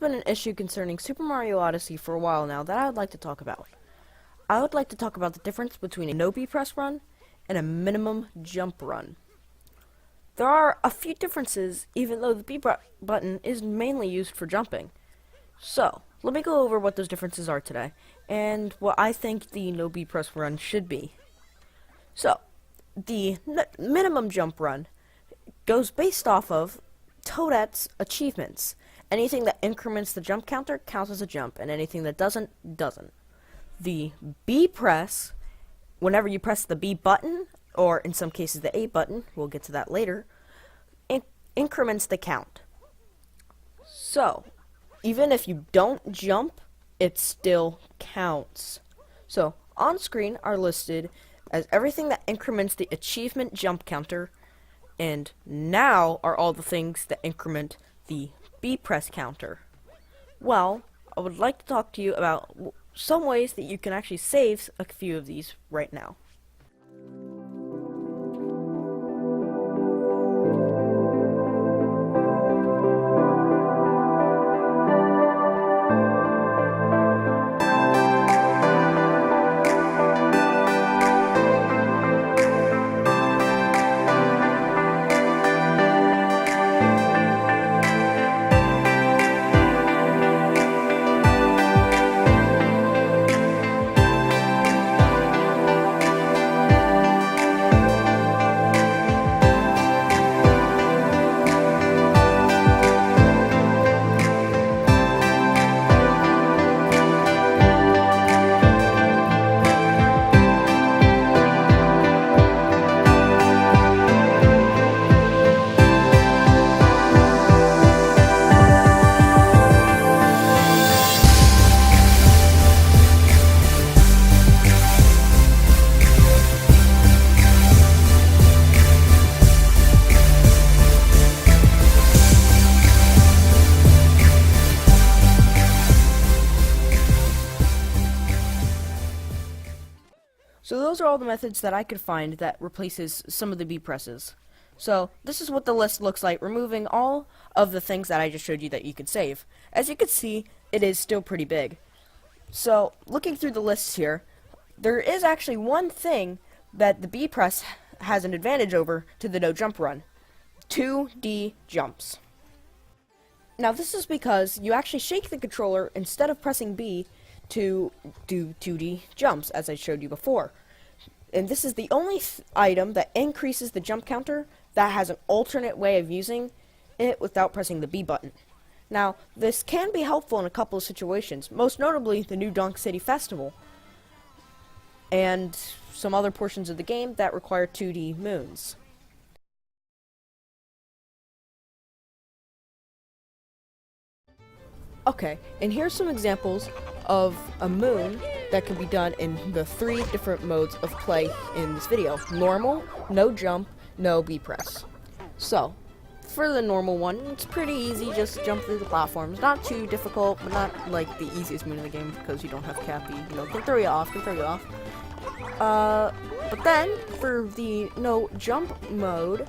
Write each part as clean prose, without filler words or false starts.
been an issue concerning Super Mario Odyssey for a while now that I would like to talk about. I would like to talk about the difference between a no B press run and a minimum jump run. There are a few differences, even though the B button is mainly used for jumping. So, let me go over what those differences are today, and what I think the no B press run should be. So, the minimum jump run goes based off of Toadette's achievements. Anything that increments the jump counter counts as a jump, and anything that doesn't. The B press, whenever you press the B button, or in some cases the A button, we'll get to that later, increments the count. So, even if you don't jump, it still counts. So, on screen are listed as everything that increments the achievement jump counter, and now are all the things that increment the B press counter. Well, I would like to talk to you about some ways that you can actually save a few of these right now. So those are all the methods that I could find that replaces some of the B presses. So this is what the list looks like, removing all of the things that I just showed you that you could save. As you can see, it is still pretty big. So looking through the lists here, there is actually one thing that the B press has an advantage over to the no jump run: 2D jumps. Now this is because you actually shake the controller instead of pressing B to do 2D jumps, as I showed you before. And this is the only item that increases the jump counter that has an alternate way of using it without pressing the B button. Now, this can be helpful in a couple of situations, most notably the new Donk City Festival, and some other portions of the game that require 2D moons. Okay, and here's some examples of a moon that can be done in the 3 different modes of play in this video: normal, no jump, no B press. So, for the normal one, it's pretty easy, just jump through the platforms. Not too difficult, but not like the easiest moon in the game because you don't have Cappy, can throw you off, But then, for the no jump mode,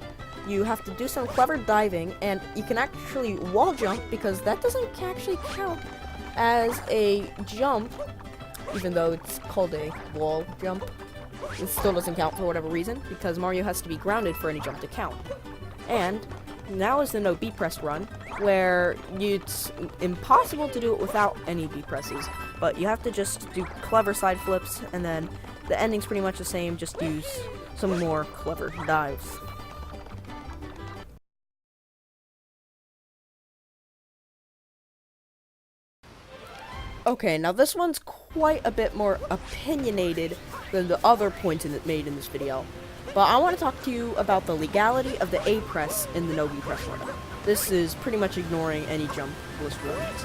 you have to do some clever diving, and you can actually wall jump because that doesn't actually count as a jump, even though it's called a wall jump. It still doesn't count for whatever reason, because Mario has to be grounded for any jump to count. And now is the no B press run, where it's impossible to do it without any B presses, but you have to just do clever side flips, and then the ending's pretty much the same, just use some more clever dives. Okay, now this one's quite a bit more opinionated than the other points made in this video, but I want to talk to you about the legality of the A press in the no B press run. This is pretty much ignoring any jump list rules.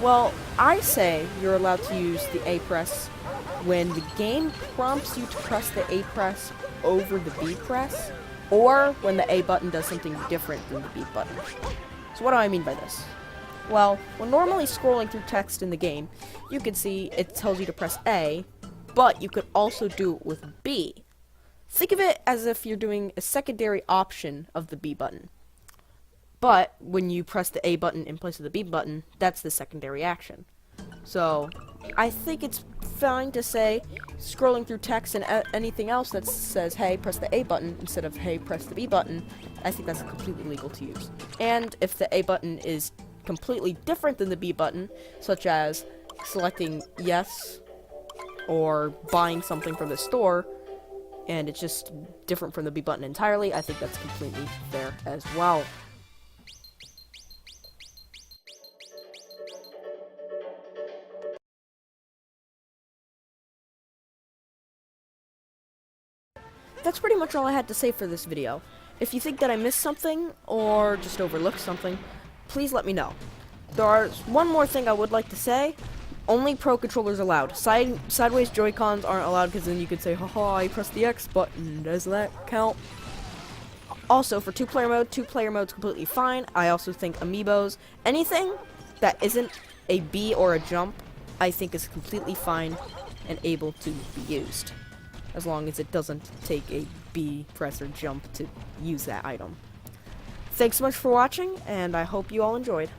Well, I say you're allowed to use the A press when the game prompts you to press the A press over the B press, or when the A button does something different than the B button. So what do I mean by this? Well, when normally scrolling through text in the game, you can see it tells you to press A, but you could also do it with B. Think of it as if you're doing a secondary option of the B button. But when you press the A button in place of the B button, that's the secondary action. So I think it's fine to say scrolling through text and anything else that says, hey, press the A button instead of, hey, press the B button. I think that's completely legal to use. And if the A button is completely different than the B button, such as selecting yes or buying something from the store, and it's just different from the B button entirely, I think that's completely fair as well. That's pretty much all I had to say for this video. If you think that I missed something, or just overlooked something, please let me know. There's one more thing I would like to say. Only Pro controllers allowed. Sideways Joy-Cons aren't allowed, because then you could say, haha, I pressed the X button. Does that count? Also, for two-player mode's completely fine. I also think amiibos, anything that isn't a B or a jump, I think is completely fine and able to be used, as long as it doesn't take a B press or jump to use that item. Thanks so much for watching, and I hope you all enjoyed.